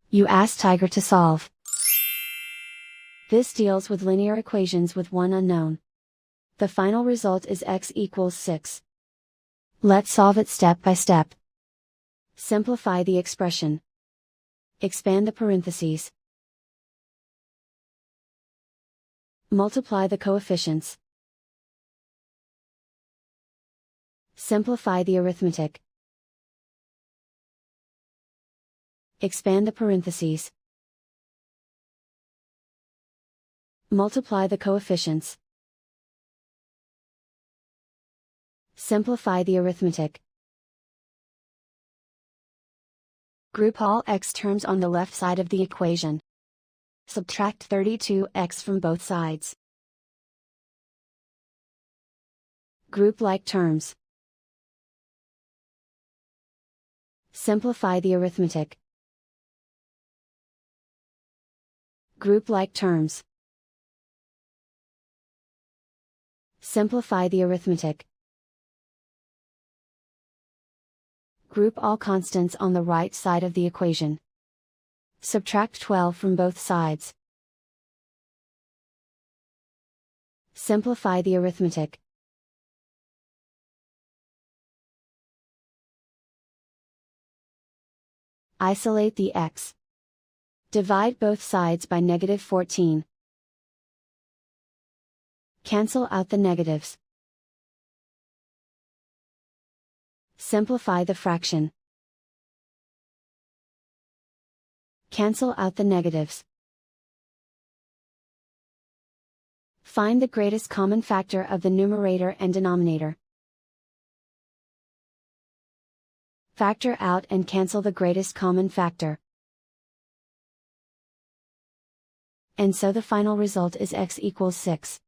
You ask Tiger to solve. This deals with linear equations with one unknown. The final result is x equals 6. Let's solve it step by step. Simplify the expression. Expand the parentheses. Multiply the coefficients. Simplify the arithmetic. Expand the parentheses. Multiply the coefficients. Simplify the arithmetic. Group all x terms on the left side of the equation. Subtract 32x from both sides. Group like terms. Simplify the arithmetic. Group like terms. Simplify the arithmetic. Group all constants on the right side of the equation. Subtract 12 from both sides. Simplify the arithmetic. Isolate the x. Divide both sides by -14. Cancel out the negatives. Simplify the fraction. Cancel out the negatives. Find the greatest common factor of the numerator and denominator. Factor out and cancel the greatest common factor. And so the final result is x equals 6.